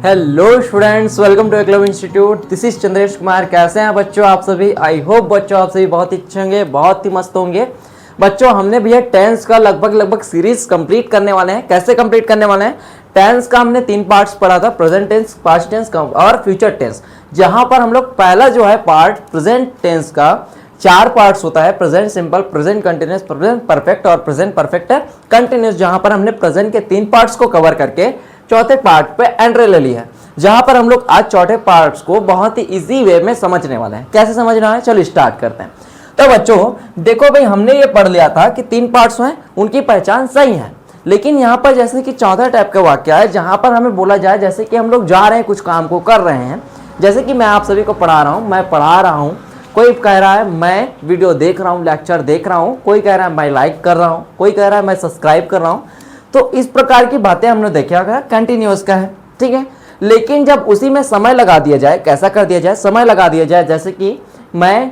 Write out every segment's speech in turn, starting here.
Hello students, welcome to Eklavya institute. This is Chandresh Kumar. कैसे हैं बच्चों आप सभी? आई होप बच्चों आप सभी बहुत ही अच्छे होंगे, बहुत ही मस्त होंगे। बच्चों हमने भैया टेंस का लगभग सीरीज कंप्लीट करने वाले हैं। कैसे कंप्लीट करने वाले हैं? टेंस का हमने 3 पार्ट्स पढ़ा था, प्रेजेंट टेंस, पास्ट टेंस और फ्यूचर टेंस। जहां पर हम लोग पहला जो है पार्ट प्रेजेंट टेंस का 4 पार्ट्स होता है, present simple, present continuous, present perfect और प्रेजेंट परफेक्ट कंटिन्यूअस। जहां पर हमने प्रेजेंट के 3 पार्ट्स को कवर करके चौथे पार्ट पे एंट्री ले ली है, जहां पर हम लोग आज चौथे पार्ट्स को बहुत ही इजी वे में समझने वाले हैं। कैसे समझना है, चलो स्टार्ट करते हैं। तो बच्चों देखो भाई, हमने ये पढ़ लिया था कि 3 पार्ट्स हैं, उनकी पहचान सही है। लेकिन यहाँ पर जैसे कि चौथा टाइप का वाक्य है, जहां पर हमें बोला जाए जैसे कि हम लोग जा रहे हैं, कुछ काम को कर रहे हैं। जैसे कि मैं आप सभी को पढ़ा रहा हूँ, मैं पढ़ा रहा हूँ, कोई कह रहा है मैं वीडियो देख रहा हूँ, लेक्चर देख रहा हूँ, कोई कह रहा है मैं लाइक कर रहा हूँ, कोई कह रहा है मैं सब्सक्राइब कर रहा हूँ। तो इस प्रकार की बातें हमने देखा गया, कंटिन्यूअस का है, ठीक है। लेकिन जब उसी में समय लगा दिया जाए, कैसा कर दिया जाए, समय लगा दिया जाए, जैसे कि मैं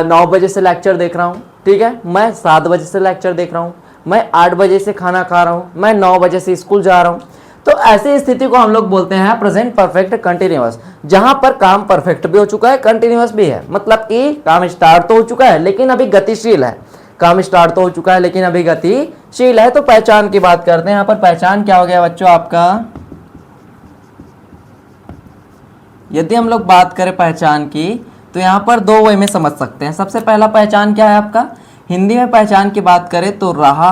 9 बजे से लेक्चर देख रहा हूँ, ठीक है, मैं 7 बजे से लेक्चर देख रहा हूँ, मैं 8 बजे से खाना खा रहा हूँ, मैं 9 बजे से स्कूल जा रहा हूँ। तो ऐसी स्थिति को हम लोग बोलते हैं प्रेजेंट परफेक्ट कंटिन्यूअस, जहां पर काम परफेक्ट भी हो चुका है, कंटिन्यूअस भी है। मतलब कि काम स्टार्ट तो हो चुका है लेकिन अभी गतिशील है, काम स्टार्ट तो हो चुका है लेकिन अभी गतिशील है। तो पहचान की बात करते हैं। यहाँ पर पहचान क्या हो गया बच्चों आपका? यदि हम लोग बात करें पहचान की, तो यहाँ पर 2 वे में समझ सकते हैं। सबसे पहला पहचान क्या है आपका? हिंदी में पहचान की बात करें तो रहा,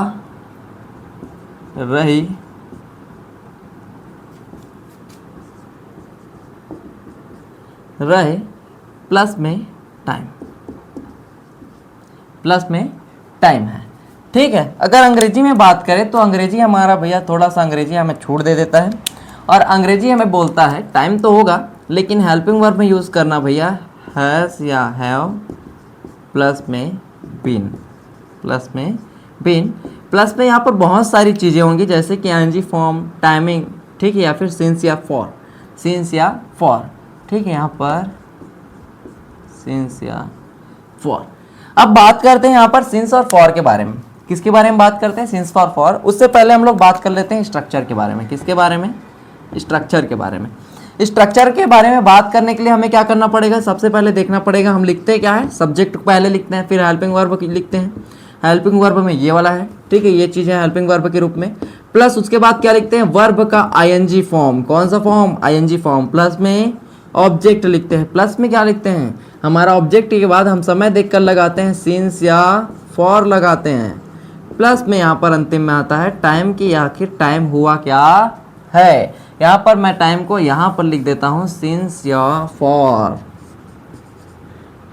रही, रहे प्लस में टाइम, प्लस में टाइम है, ठीक है। अगर अंग्रेजी में बात करें तो अंग्रेजी हमारा भैया थोड़ा सा अंग्रेजी हमें छूट दे देता है, और अंग्रेजी हमें बोलता है टाइम तो होगा लेकिन हेल्पिंग वर्ब में यूज़ करना भैया हैज़ या हैव प्लस में बीन, प्लस में बीन। प्लस में यहाँ पर बहुत सारी चीज़ें होंगी, जैसे कि एनजी फॉर्म, टाइमिंग, ठीक है, या फिर सिंस या फॉर, सिंस या फॉर, ठीक है, यहाँ पर सिंस या फॉर। अब बात करते हैं यहाँ पर सिंस और फॉर के बारे में। किसके बारे में बात करते हैं? सिंस और फॉर। उससे पहले हम लोग बात कर लेते हैं स्ट्रक्चर के बारे में। किसके बारे में? स्ट्रक्चर के बारे में। स्ट्रक्चर के बारे में बात करने के लिए हमें क्या करना पड़ेगा? सबसे पहले देखना पड़ेगा हम लिखते क्या है, सब्जेक्ट पहले लिखते हैं, फिर हेल्पिंग वर्ब लिखते हैं। हेल्पिंग वर्ब में ये वाला है, ठीक है, ये चीज़ है हेल्पिंग वर्ब के रूप में। प्लस उसके बाद क्या लिखते हैं? वर्ब का आईएनजी फॉर्म। कौन सा फॉर्म? ING form. प्लस में ऑब्जेक्ट लिखते हैं। प्लस में क्या लिखते हैं? हमारा ऑब्जेक्ट के बाद हम समय देखकर लगाते हैं सिंस या फॉर लगाते हैं। प्लस में यहाँ पर अंतिम में आता है टाइम की आखिर टाइम हुआ क्या है। यहाँ पर मैं टाइम को यहाँ पर लिख देता हूँ सिंस या फॉर,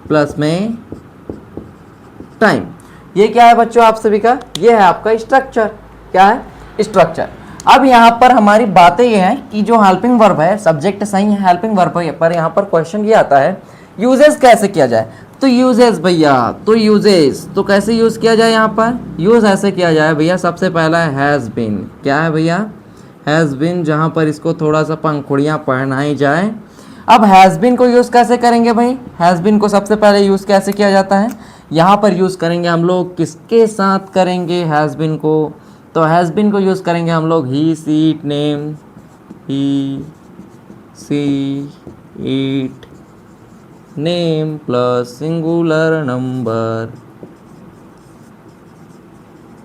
प्लस में टाइम। ये क्या है बच्चों आप सभी का? ये है आपका स्ट्रक्चर। क्या है? स्ट्रक्चर। अब यहाँ पर हमारी बातें ये हैं कि जो हेल्पिंग वर्ब है, सब्जेक्ट सही है, हेल्पिंग वर्ब पर यहाँ पर क्वेश्चन ये आता है यूजेस कैसे किया जाए। तो यूजेस भैया, तो यूजेस तो कैसे यूज़ किया जाए? यहाँ पर यूज़ ऐसे किया जाए भैया, सबसे पहला है हैज़ बीन। क्या है भैया? हैज़ बीन, जहाँ पर इसको थोड़ा सा पंखुड़ियाँ पहनाई जाए। अब हैज़ बीन को यूज़ कैसे करेंगे भाई? हैज़ बीन को सबसे पहले यूज़ कैसे किया जाता है? यहाँ पर यूज़ करेंगे हम लोग किसके साथ करेंगे हैज़ बीन को? तो हैज़ बीन को यूज़ करेंगे हम लोग he, she, it, name, he, she, it, name plus singular number,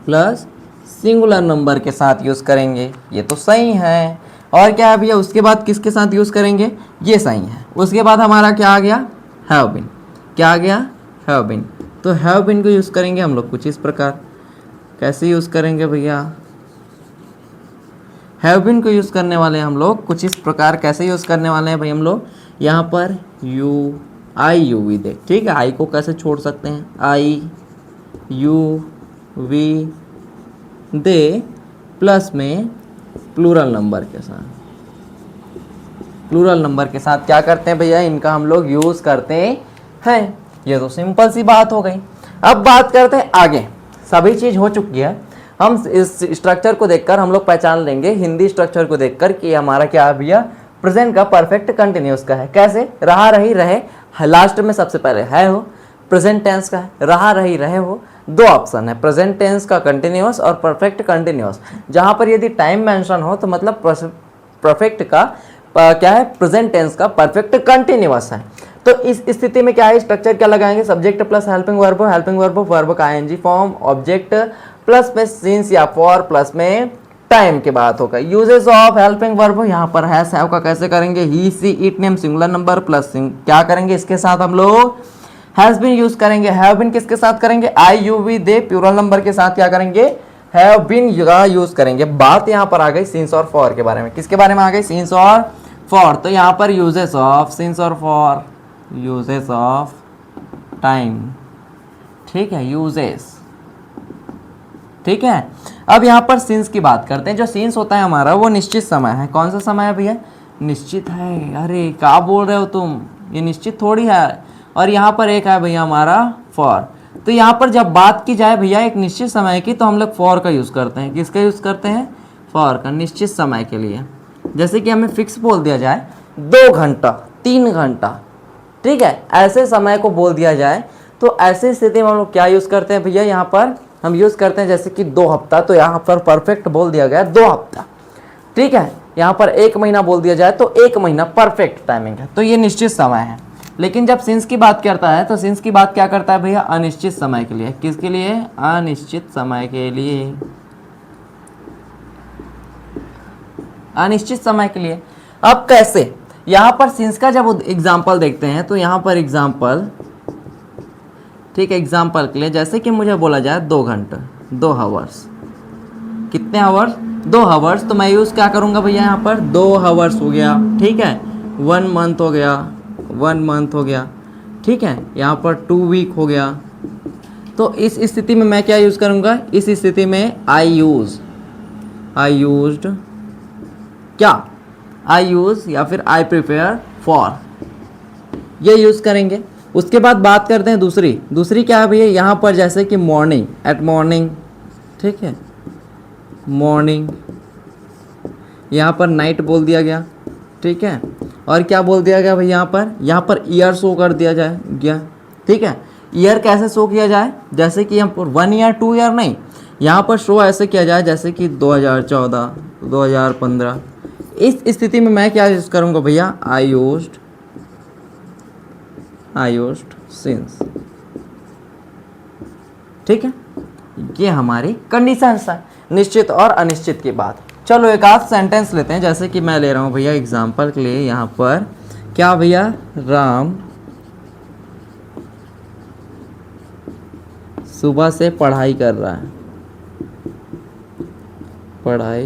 plus singular number के साथ यूज़ करेंगे। ये तो सही है। और क्या है भैया? उसके बाद किसके साथ यूज़ करेंगे? ये सही है। उसके बाद हमारा क्या आ गया? Have been. क्या आ गया? Have been. तो हैव बीन को यूज़ करेंगे हम लोग कुछ इस प्रकार। कैसे यूज़ करेंगे भैया? हैव बीन को यूज़ करने वाले हम लोग कुछ इस प्रकार। कैसे यूज़ करने वाले हैं भाई हम लोग? यहाँ पर यू, आई यू वी दे, ठीक है। आई को कैसे छोड़ सकते हैं? आई यू वी दे प्लस में प्लूरल नंबर के साथ। प्लूरल नंबर के साथ क्या करते हैं भैया? इनका हम लोग यूज़ करते हैं। ये तो सिंपल सी बात हो गई। अब बात करते हैं आगे। सभी चीज़ हो चुकी है। हम इस स्ट्रक्चर को देखकर हम लोग पहचान लेंगे, हिंदी स्ट्रक्चर को देखकर, कि हमारा क्या है भैया? प्रेजेंट का परफेक्ट कंटिन्यूअस का है। कैसे? रहा, रही, रहे, लास्ट में सबसे पहले है हो। प्रेजेंट टेंस का है, रहा, रही, रहे हो। 2 ऑप्शन है, प्रेजेंट टेंस का कंटिन्यूअस और परफेक्ट कंटिन्यूअस। जहां पर यदि टाइम मेंशन हो तो मतलब परफेक्ट का क्या है, प्रेजेंट टेंस का परफेक्ट कंटिन्यूअस है। तो इस स्थिति में क्या है, स्ट्रक्चर क्या लगाएंगे, subject plus helping verb verb का आईएनजी फॉर्म, ऑब्जेक्ट प्लस में सिंस या फॉर प्लस में टाइम के बाद होगा। यूजेस ऑफ हेल्पिंग वर्ब, यहाँ पर हैज हैव का कैसे करेंगे, he she it name singular number plus क्या करेंगे, इसके साथ हम लोग हैज बीन यूज करेंगे। हैव बीन किसके साथ करेंगे, I you we they plural number के साथ क्या करेंगे, हैव बीन यूज करेंगे। बात यहाँ पर आ गई सिंस और फॉर के बारे में, किसके बारे में आ गई, सिंस और फॉर। तो यहाँ पर यूजेस ऑफ सिंस और फॉर, यूजेस ऑफ टाइम, ठीक है, यूजेस, ठीक है। अब यहाँ पर सिंस की बात करते हैं। जो सिंस होता है हमारा वो निश्चित समय है। कौन सा समय है भैया, निश्चित है। अरे क्या बोल रहे हो तुम, ये निश्चित थोड़ी है। और यहाँ पर एक है भैया हमारा फॉर। तो यहाँ पर जब बात की जाए भैया एक निश्चित समय की, तो हम लोग फॉर का यूज़ करते हैं। किसका यूज़ करते हैं, फॉर का, निश्चित समय के लिए। जैसे कि हमें फिक्स बोल दिया जाए 2 घंटा 3 घंटा, ठीक है, ऐसे समय को बोल दिया जाए, तो ऐसे स्थिति में हम लोग क्या यूज़ करते हैं भैया, यहाँ पर हम यूज़ करते हैं जैसे कि 2 हफ्ता। तो यहाँ पर परफेक्ट बोल दिया गया 2 हफ्ता, ठीक है। यहाँ पर 1 महीना बोल दिया जाए तो 1 महीना परफेक्ट टाइमिंग है। तो ये निश्चित समय है। लेकिन जब सिंस की बात करता है तो सिंस की बात क्या करता है भैया, अनिश्चित समय के लिए। किसके लिए, अनिश्चित समय के लिए, अनिश्चित समय के लिए। अब कैसे, यहाँ पर सिंस का जब एग्जाम्पल देखते हैं तो यहाँ पर एग्जाम्पल, ठीक है, एग्जाम्पल के लिए जैसे कि मुझे बोला जाए 2 घंटे 2 हावर्स, कितने हावर्स, 2 हावर्स। तो मैं यूज़ क्या करूँगा भैया, यहाँ पर 2 हावर्स हो गया, ठीक है, 1 मंथ हो गया, 1 मंथ हो गया, ठीक है, यहाँ पर 2 वीक हो गया। तो इस स्थिति में मैं क्या यूज़ करूँगा, इस स्थिति में आई यूज्ड क्या, आई यूज़ या फिर आई प्रिपेयर फॉर, ये यूज़ करेंगे। उसके बाद बात करते हैं दूसरी क्या है भैया, यहाँ पर जैसे कि मॉर्निंग, एट मॉर्निंग, ठीक है, मॉर्निंग। यहाँ पर नाइट बोल दिया गया, ठीक है। और क्या बोल दिया गया भाई, यहाँ पर ईयर शो कर दिया जाए गया, ठीक है। ईयर कैसे शो किया जाए, जैसे कि हम 1 ईयर 2 ईयर नहीं, यहाँ पर शो ऐसे किया जाए जैसे कि 2014 2015। इस स्थिति में मैं क्या यूज़ करूँगा भैया, आई यूज्ड सिंस, ठीक है। ये हमारी कंडीशंस है, निश्चित और अनिश्चित की बात। चलो एक आध सेंटेंस लेते हैं, जैसे कि मैं ले रहा हूँ भैया एग्जाम्पल के लिए। यहाँ पर क्या भैया, राम सुबह से पढ़ाई कर रहा है, पढ़ाई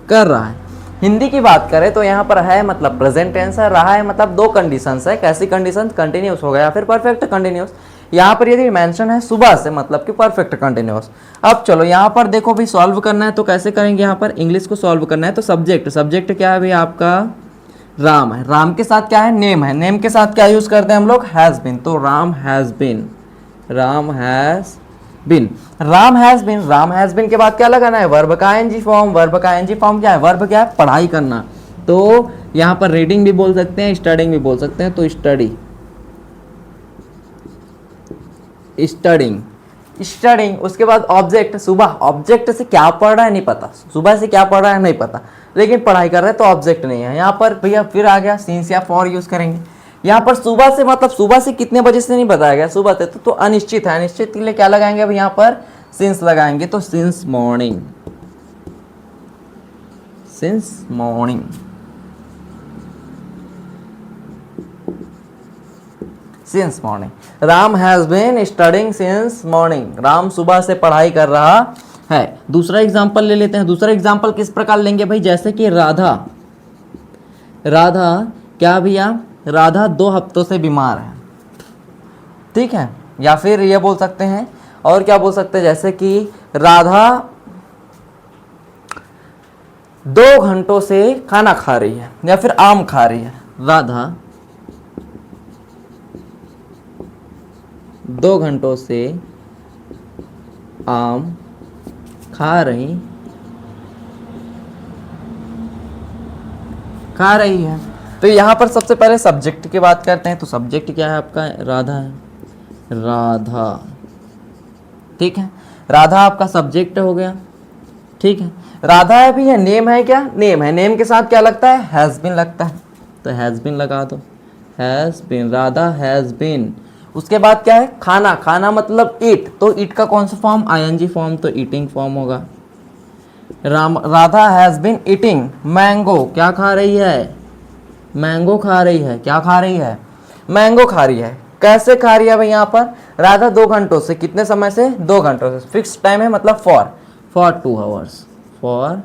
कर रहा है। हिंदी की बात करें तो यहाँ पर है मतलब प्रेजेंट टेंस है, रहा है मतलब 2 कंडीशंस है। कैसी कंडीशंस, कंटिन्यूस हो गया या फिर परफेक्ट कंटिन्यूस। यहाँ पर यदि मेंशन है सुबह से मतलब कि परफेक्ट कंटिन्यूस। अब चलो यहाँ पर देखो भी सॉल्व करना है तो कैसे करेंगे, यहाँ पर इंग्लिश को सॉल्व करना है तो सब्जेक्ट क्या है भैया आपका, राम है। राम के साथ क्या है, नेम है। नेम के साथ क्या यूज करते हैं हम लोग, हैज बीन। तो Ram has been, Ram has been, Ram has been. Ram has been के बाद क्या लगाना है, वर्ब का आईएनजी फॉर्म। वर्ब का आईएनजी फॉर्म क्या है, वर्ब क्या है, पढ़ाई करना। तो यहाँ पर रीडिंग भी बोल सकते हैं, स्टडिंग भी बोल सकते हैं। तो स्टडिंग। उसके बाद ऑब्जेक्ट, सुबह। ऑब्जेक्ट से क्या पढ़ रहा है नहीं पता, सुबह से क्या पढ़ रहा है नहीं पता, लेकिन पढ़ाई कर रहा है तो ऑब्जेक्ट नहीं है। यहाँ पर भैया फिर आ गया सिंस या फॉर यूज करेंगे। यहाँ पर सुबह से मतलब सुबह से कितने बजे से नहीं बताया गया, सुबह से तो अनिश्चित है। अनिश्चित के लिए क्या लगाएंगे अब यहाँ पर, सिंस लगाएंगे। तो since morning, since morning, since morning. Ram has been studying since morning. Ram सुबह से पढ़ाई कर रहा है। दूसरा एग्जाम्पल ले लेते हैं। दूसरा एग्जाम्पल किस प्रकार लेंगे भाई, जैसे कि राधा क्या भैया, राधा 2 हफ्तों से बीमार है, ठीक है। या फिर ये बोल सकते हैं, और क्या बोल सकते हैं, जैसे कि राधा 2 घंटों से खाना खा रही है या फिर आम खा रही है। राधा 2 घंटों से आम खा रही है। तो यहाँ पर सबसे पहले सब्जेक्ट की बात करते हैं। तो सब्जेक्ट क्या है आपका, राधा है, राधा, ठीक है। राधा आपका सब्जेक्ट हो गया, ठीक है, राधा है भी है, नेम है क्या, नेम है, नेम के साथ क्या लगता है, हैज़ बीन लगता है, तो हैज़ बीन लगा दो, has been, Radha has been. उसके बाद क्या है, खाना, खाना मतलब ईट, तो ईट का कौन सा फॉर्म, आईएनजी फॉर्म, तो ईटिंग फॉर्म होगा। Radha has been eating mango, क्या खा रही है, मैंगो खा रही है, क्या खा रही है, मैंगो खा रही है। कैसे खा रही है भाई, यहाँ पर राधा 2 घंटों से, कितने समय से, 2 घंटों से, फिक्स टाइम है मतलब फॉर 2 आवर्स, फॉर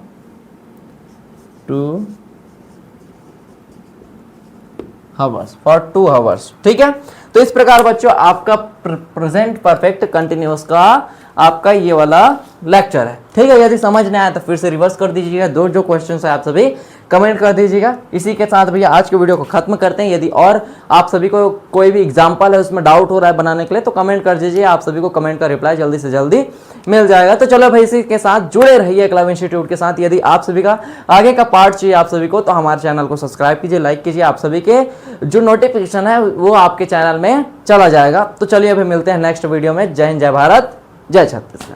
2 आवर्स, ठीक है। तो इस प्रकार बच्चों आपका प्रेजेंट परफेक्ट कंटिन्यूअस का आपका ये वाला लेक्चर है, ठीक है। यदि समझ नहीं आया तो फिर से रिवर्स कर दीजिएगा, जो क्वेश्चन है आप सभी कमेंट कर दीजिएगा। इसी के साथ भैया आज के वीडियो को खत्म करते हैं। यदि और आप सभी को कोई भी एग्जाम्पल है उसमें डाउट हो रहा है बनाने के लिए तो कमेंट कर दीजिए, आप सभी को कमेंट का रिप्लाई जल्दी से जल्दी मिल जाएगा। तो चलो भाई इसी के साथ जुड़े रहिए एकलव्य इंस्टीट्यूट के साथ। यदि आप सभी का आगे का पार्ट चाहिए आप सभी को तो हमारे चैनल को सब्सक्राइब कीजिए, लाइक कीजिए, आप सभी के जो नोटिफिकेशन है वो आपके चैनल में चला जाएगा। तो चलिए अभी मिलते हैं नेक्स्ट वीडियो में। जय हिंद, जय भारत, जय छत्तीसगढ़।